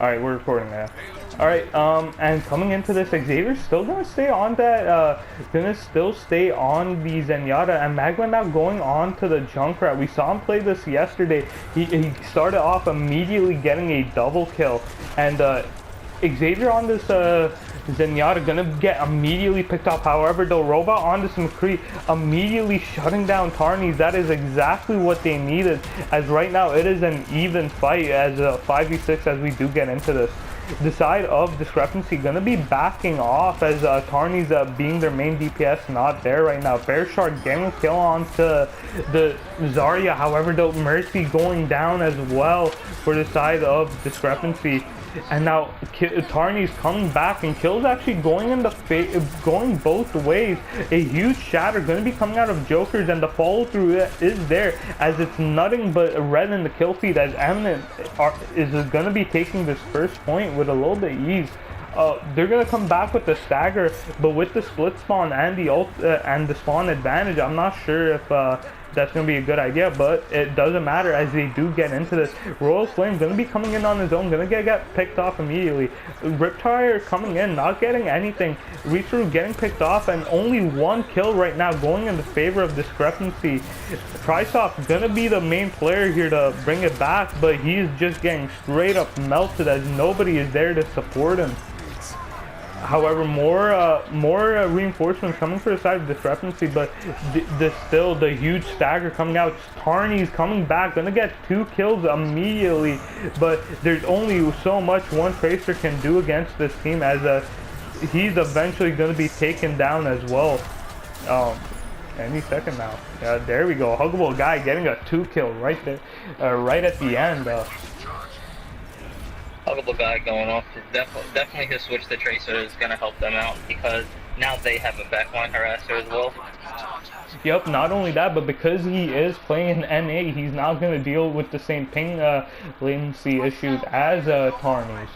Alright, we're recording now. Alright, and coming into this, Xavier's still gonna stay on that, gonna still stay on the Zenyatta, and Magma now going on to the Junkrat. We saw him play this yesterday. He started off immediately getting a double kill, and Xavier on this Zenyatta gonna get immediately picked off. However, the robot on this McCree immediately shutting down Tarnies. That is exactly what they needed, as right now it is an even fight as 5v6 as we do get into this. The side of Discrepancy gonna be backing off as Tarnies being their main DPS not there right now. Bear Shark getting a kill onto the Zarya. However, the Mercy going down as well for the side of Discrepancy. And now Tarni's coming back, and kills actually going in the going both ways. A huge shatter going to be coming out of Jokers, and the follow through is there as it's nothing but red in the kill feed, as Eminent is going to be taking this first point with a little bit of ease. They're gonna come back with the stagger, but with the split spawn and the ult and the spawn advantage, I'm not sure if that's gonna be a good idea, but it doesn't matter as they do get into this. Royal Flame gonna be coming in on his own, gonna get picked off immediately. Riptire coming in, not getting anything. Reacher getting picked off, and only one kill right now going in the favor of Discrepancy. Trisoft gonna be the main player here to bring it back, but he's just getting straight up melted as nobody is there to support him. However, more reinforcements coming for the side of Discrepancy, but still the huge stagger coming out. Tarni's coming back, gonna get 2 kills immediately, but there's only so much one Tracer can do against this team, as he's eventually gonna be taken down as well. Any second now. Yeah, there we go. Huggable guy getting a 2 kill right there, right at the end. Huggable guy going off is definitely his switch to Tracer is going to help them out, because now they have a backline harasser as well. Yep, not only that, but because he is playing NA, he's not going to deal with the same ping latency issues as Tarnies.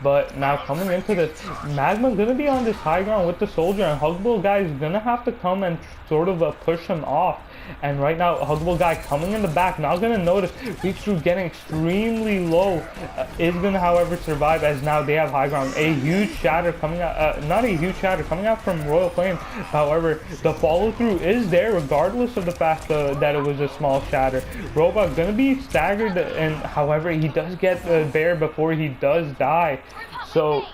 But now coming into this, Magma's going to be on this high ground with the soldier, and Huggable guy is going to have to come and sort of push him off. And right now, Huggable guy coming in the back, not going to notice. Reach-through getting extremely low, is going to, however, survive, as now they have high ground. A huge shatter coming out, not a huge shatter coming out from Royal Flame. However, the follow-through is there, regardless of the fact that it was a small shatter. Robot going to be staggered, and however, he does get the bear before he does die. So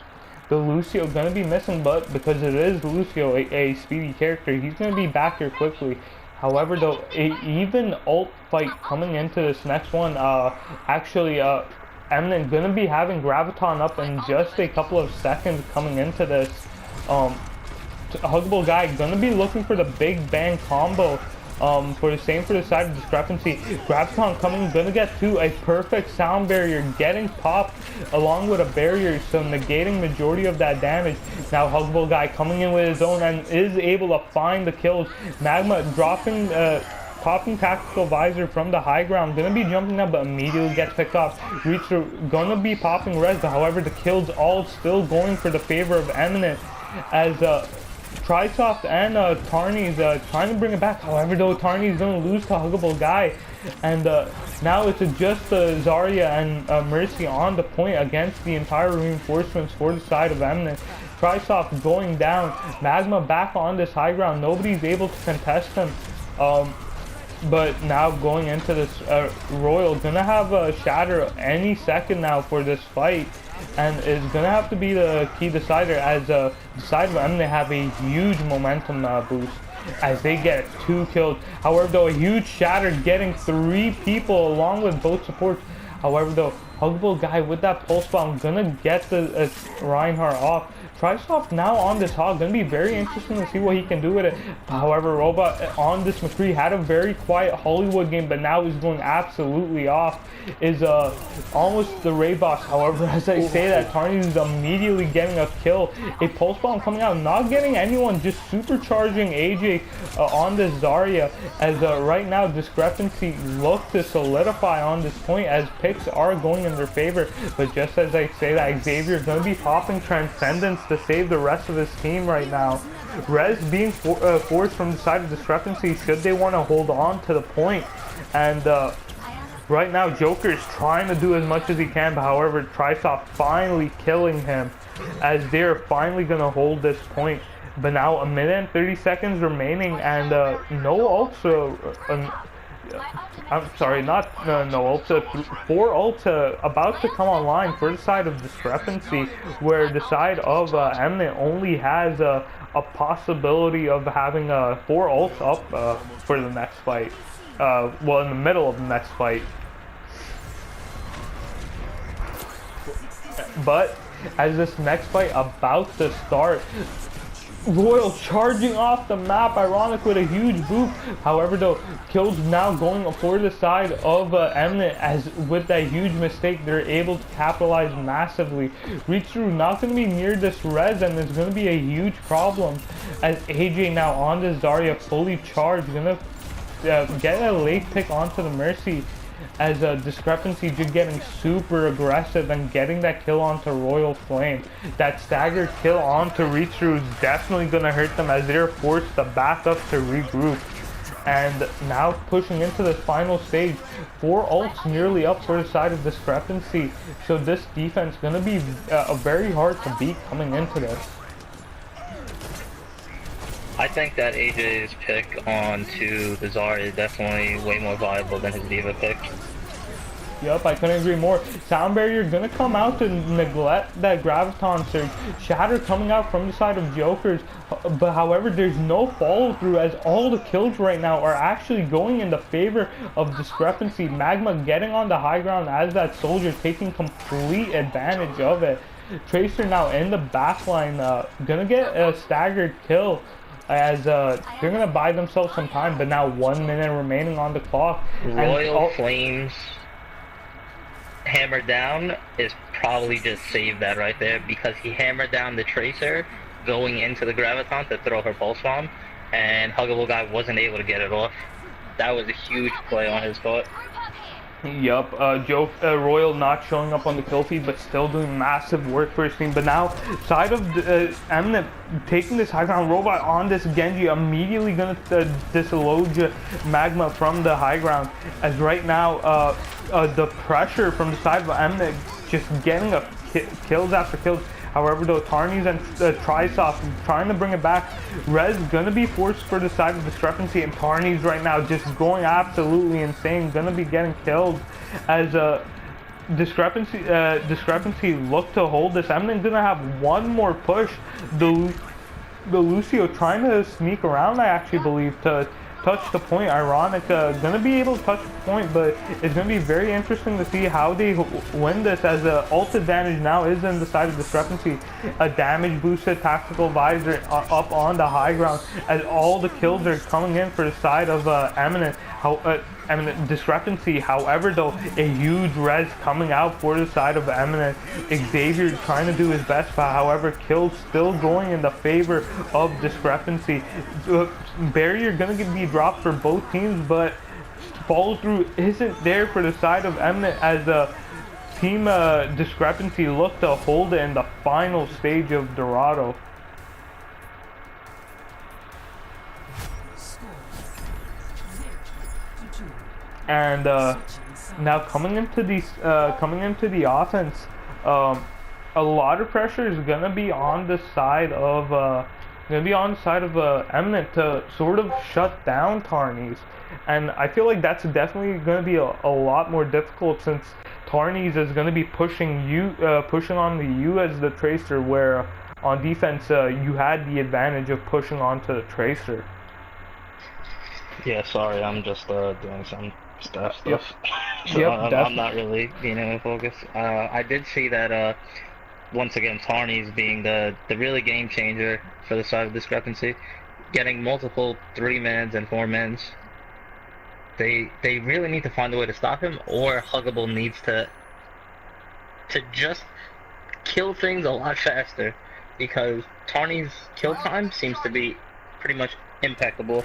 the Lucio going to be missing, but because it is Lucio, a speedy character, he's going to be back here quickly. However, though, even ult fight coming into this next one, actually, Eminent gonna be having Graviton up in just a couple of seconds coming into this. Huggable guy gonna be looking for the big bang combo. For the side of Discrepancy. Graviton coming, gonna get to a perfect sound barrier, getting popped along with a barrier, so negating majority of that damage. Now Huggable guy coming in with his own and is able to find the kills. Magma dropping, popping tactical visor from the high ground, gonna be jumping up, but immediately gets picked off. Reacher gonna be popping res, but however the kills all still going for the favor of Eminent, as Trisoft and Tarni's trying to bring it back. However, though, Tarni's going to lose to Huggable guy. And now it's just Zarya and Mercy on the point against the entire reinforcements for the side of Eminent. Trisoft going down. Magma back on this high ground. Nobody's able to contest him. But now going into this, Royal gonna have a shatter any second now for this fight, and is gonna have to be the key decider, as the side of them, they have a huge momentum boost as they get 2 kills. However, though, a huge shatter getting 3 people along with both supports. However, though, Huggable guy with that pulse bomb gonna get the Reinhardt off. Trisoft now on this hog, gonna be very interesting to see what he can do with it. However, Robot on this McCree had a very quiet Hollywood game, but now he's going absolutely off. Is almost the Ray boss. However, as I say that, Tarni is immediately getting a kill. A pulse bomb coming out, not getting anyone, just supercharging AJ on this Zarya. As right now, Discrepancy look to solidify on this point, as picks are going in their favor. But just as I say that, Xavier is going to be popping Transcendence to save the rest of his team right now. Res being forced from the side of Discrepancy should they want to hold on to the point. And Right now, Joker's trying to do as much as he can, but however, Trisoft finally killing him as they're finally going to hold this point. But now 1 minute and 30 seconds remaining, and no ults. I'm sorry, not no ults. 4 ults about to come online for the side of Discrepancy, where the side of Eminent only has a possibility of having 4 ults up for the next fight. Well, in the middle of the next fight. But as this next fight about to start, Royal charging off the map, Ironic with a huge boop. However, though, kills now going for the side of Eminent, as with that huge mistake, they're able to capitalize massively. Reach through not going to be near this res, and there's going to be a huge problem as AJ now on this Zarya fully charged, going to get a late pick onto the Mercy, as Discrepancy just getting super aggressive and getting that kill onto Royal Flame. That staggered kill onto Reach Through is definitely going to hurt them, as they're forced to back up to regroup. And now pushing into the final stage, 4 ults nearly up for the side of Discrepancy. So this defense going to be very hard to beat coming into this. I think that AJ's pick onto the Zarya is definitely way more viable than his D.Va pick. Yup, I couldn't agree more. Sound Barrier gonna come out to neglect that Graviton Surge. Shatter coming out from the side of Jokers. But however, there's no follow through, as all the kills right now are actually going in the favor of Discrepancy. Magma getting on the high ground as that soldier, taking complete advantage of it. Tracer now in the backline, gonna get a staggered kill, as they're gonna buy themselves some time. But now 1 minute remaining on the clock. Royal Flames hammer down is probably just saved that right there, because he hammered down the Tracer going into the Graviton to throw her pulse bomb, and Huggable Guy wasn't able to get it off. That was a huge play on his part. Yup, Royal not showing up on the kill feed, but still doing massive work for his team. But now, side of Eminent taking this high ground robot on this Genji, immediately gonna dislodge Magma from the high ground. As right now, the pressure from the side of Eminent just getting kills after kills. However, though, Tarnies and Trisoft trying to bring it back. Rez gonna be forced for the side of Discrepancy, and Tarnies right now just going absolutely insane, gonna be getting killed as Discrepancy look to hold this. Eminent gonna have one more push. The Lucio trying to sneak around, I actually believe, to touch the point. Ironic gonna be able to touch the point, but it's gonna be very interesting to see how they win this, as ult advantage now is in the side of Discrepancy. A damage boosted tactical visor up on the high ground, as all the kills are coming in for the side of Eminent. Eminent Discrepancy. However, though, a huge res coming out for the side of Eminent. Xavier trying to do his best, but however, kills still going in the favor of Discrepancy. Barrier gonna be dropped for both teams, but follow through isn't there for the side of Eminent, as Team Discrepancy look to hold it in the final stage of Dorado. And now coming into the offense, a lot of pressure is gonna be on the side of Eminent to sort of shut down Tarnies, and I feel like that's definitely gonna be a lot more difficult, since Tarnies is gonna be pushing on you as the Tracer, where on defense you had the advantage of pushing onto the Tracer. Yeah, sorry, I'm just doing some stuff. Yep. So Yep, I'm not really being able to focus. I did see that once again, Tarnies being the really game changer for the side of Discrepancy, getting multiple 3-mans and 4-mans. They really need to find a way to stop him, or Huggable needs to just kill things a lot faster, because Tarnies' kill time seems to be pretty much impeccable,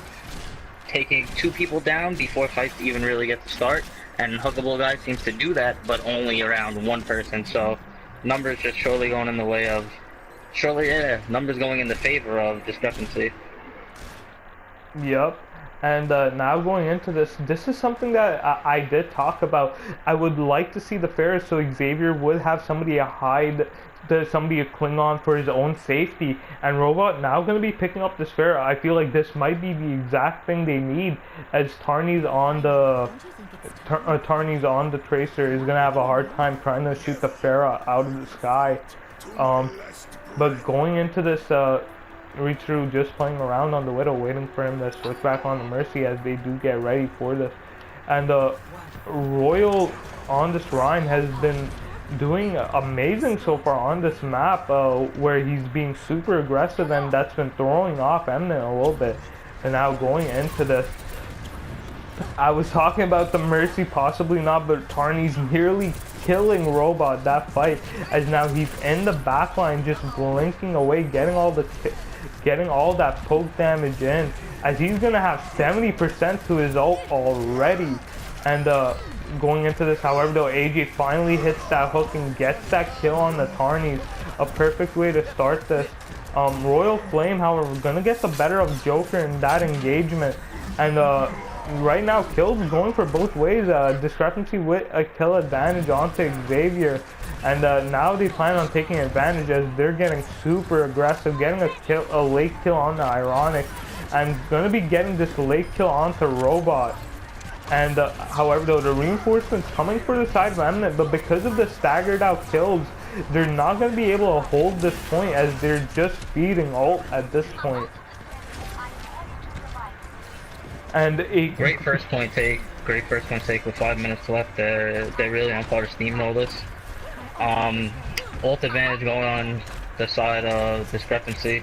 taking 2 people down before fights even really get to start, and Huggable Guy seems to do that, but only around 1 person. So numbers just surely going in the way of, numbers going in the favor of Discrepancy. Yep. And now going into this is something that I did talk about. I would like to see the Pharah so Xavier would have somebody to hide, somebody to cling on for his own safety. And Robot now going to be picking up this Pharah. I feel like this might be the exact thing they need, as Tarny's on the Tracer is going to have a hard time trying to shoot the Pharah out of the sky. But going into this reach through, just playing around on the Widow, waiting for him to switch back on the Mercy as they do get ready for this. And Royal on this Rhine has been doing amazing so far on this map, where he's being super aggressive, and that's been throwing off Eminent a little bit. And now going into this, I was talking about the Mercy possibly not, but Tarny's nearly killing Robot that fight, as now he's in the backline just blinking away, getting all that poke damage in, as he's gonna have 70% to his ult already. And going into this, however, though, AJ finally hits that hook and gets that kill on the Tarnies. A perfect way to start this. Royal Flame, however, gonna get the better of Joker in that engagement. And right now, kills going for both ways. Discrepancy with a kill advantage onto Xavier. And now they plan on taking advantage as they're getting super aggressive, getting a late kill on the Ironic, and gonna be getting this late kill onto Robot. And however, though, the reinforcements coming for the side of Eminent, but because of the staggered out kills, they're not going to be able to hold this point, as they're just feeding ult at this point. And a great first point take with 5 minutes left. They're really on par to steamroll this. Ult advantage going on the side of Discrepancy.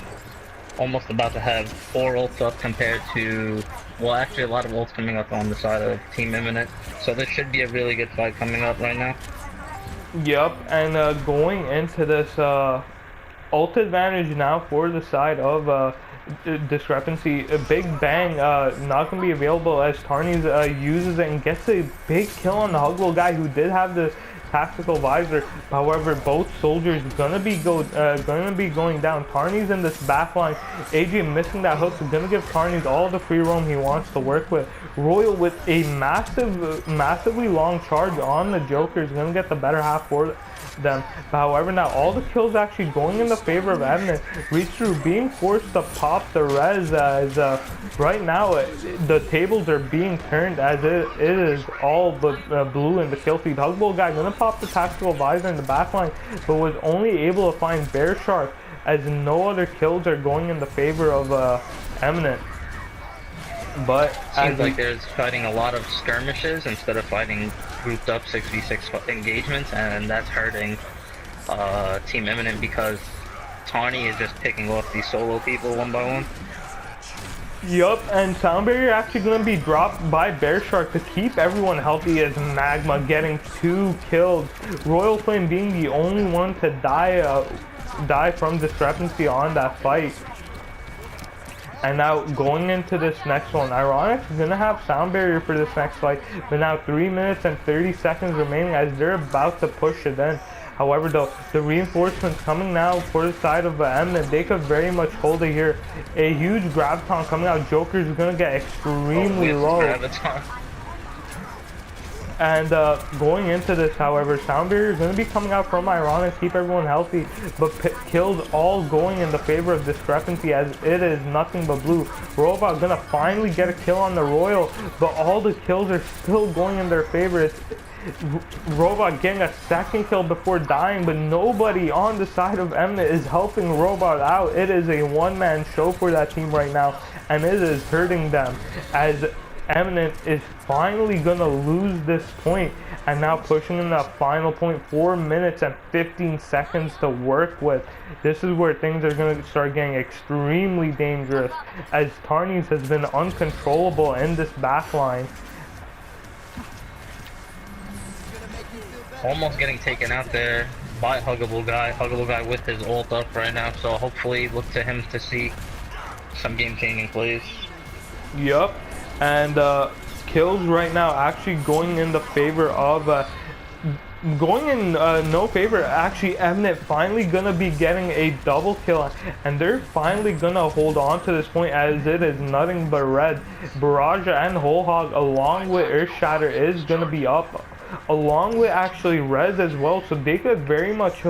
Almost about to have 4 ults up compared to, well, actually a lot of ults coming up on the side of Team Eminent. So this should be a really good fight coming up right now. Yep, and going into this ult advantage now for the side of Discrepancy. A Big Bang not going to be available, as Tarnies uses it and gets a big kill on the Hugwell guy who did have the tactical visor. However, both soldiers gonna be going down. Tarny's in this backline. AJ missing that hook, so gonna give Tarny's all the free roam he wants to work with. Royal with a massively long charge on the Joker is gonna get the better half for them. But however, now all the kills actually going in the favor of Eminent. Reach through being forced to pop the res, as right now the tables are being turned, as it is all but blue in the kill feed. Hugbull guy gonna pop the tactical visor in the backline, but was only able to find Bear Shark, as no other kills are going in the favor of Eminent. But seems like there's fighting a lot of skirmishes instead of fighting grouped up 6v6 engagements, and that's hurting Team Eminent, because Tawny is just picking off these solo people one by one. Yup, and Sound Barrier actually going to be dropped by Bear Shark to keep everyone healthy, as Magma getting 2 kills. Royal Flame being the only one to die from Discrepancy on that fight. And now going into this next one, Ironic is going to have Sound Barrier for this next fight, but now 3 minutes and 30 seconds remaining as they're about to push it in. However, though, the reinforcements coming now for the side of Eminent, they could very much hold it here. A huge Graviton coming out. Joker's going to get extremely low. And going into this, however, Sound Barrier is going to be coming out from Ironic, keep everyone healthy, but kills all going in the favor of Discrepancy, as it is nothing but blue. Robot going to finally get a kill on the Royal, but all the kills are still going in their favor. It's Robot getting a second kill before dying, but nobody on the side of Eminent is helping Robot out. It is a one-man show for that team right now, and it is hurting them, as Eminent is finally gonna lose this point, and now pushing in that final point. 4 minutes and 15 seconds to work with. This is where things are gonna start getting extremely dangerous, as Tarnies has been uncontrollable in this backline. Almost getting taken out there by Huggable Guy. Huggable Guy with his ult up right now, so hopefully look to him to see some game-changing plays. Yup. And kills right now actually going in the favor of going in no favor. Actually, Eminent finally gonna be getting a double kill, and they're finally gonna hold on to this point as it is nothing but red. Barrage and Whole Hog along with Earth Shatter is gonna be up, along with actually Rez as well, so they could very much